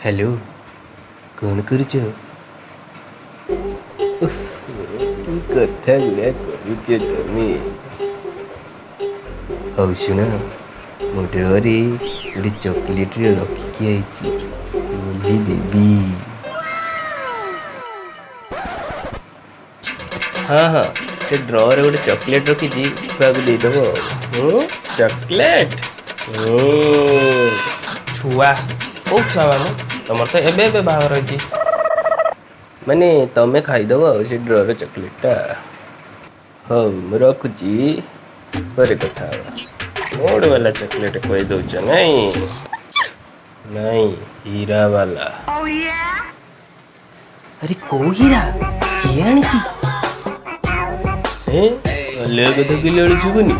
Hello कौन करुच कथा गुड़ा करुच तमे हौ शुण मो डरे गोटे चॉकलेट रखिकी आई बोली देवी। हाँ हाँ से ड्रॉर गोटे चॉकलेट रखी छुआ को देदेव। चॉकलेट छुआ कौ छुआ मामू तुम तो एबे बाहर होती माने तमे खाईदब से ड्रॉर चॉकलेटा। हौ मु रखुची पर कथा मोड़ वाला चॉकलेट कही दौच नहीं नहीं हीरा वाला। अरे को हीरा किए आनी अलग कथा कहले बेले शुभुनि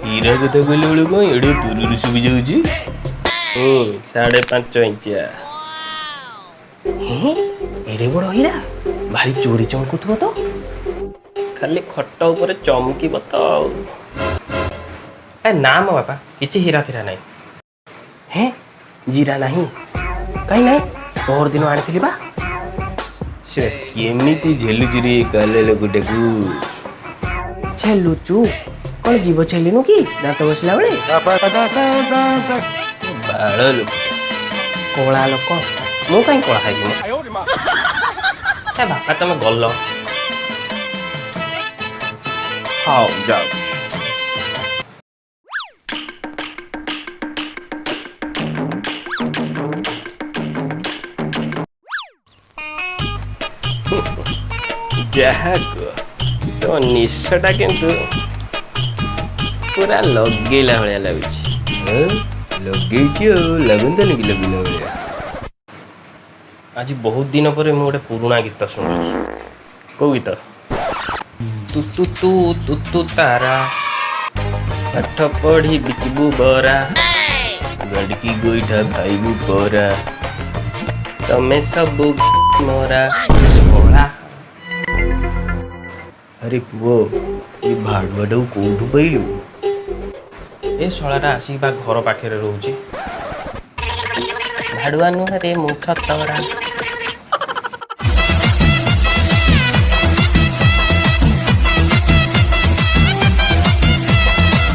हीरा कथा कहले बेले कौन एड़े दूर शुभि जाऊँगी। 5.5 इंचिया एड़े बड़ हीरा भारी चोरी चमकुव तो खाली खट उपर चमकीब तो ना मो बापा किसी हीरा फिरा नहीं हैं जीरा नहीं कहीं नहीं पर दिन आनी बा से केमिति झेलुचु रे काले लोकटे को छेलुचु कौन जीव छेलिनु कि दांत बसला बेले बाल लोक कला लोक मु कहीं कला खाइबी बापा तुम गल हाँ जाऊ तो निशटा किंतु पूरा लगेला भाया लगुच लगे लगुन कि लगेला भाया। आज बहुत दिन पर मुझे गोटे पुराना गीत शुणी कौ गीत तू तू तू तू तू तारा पाठ पढ़ी बिकबू बरा गड़की गोईठा खाइबू परा तमे सब मोरा भोला। अरे पुओ ये भाड़ुआटा कौटू पाइलु ए शलाटा आसिक घर पाखे रोचे भाड़ुआ नुहे रे मूर्ख तगड़ा।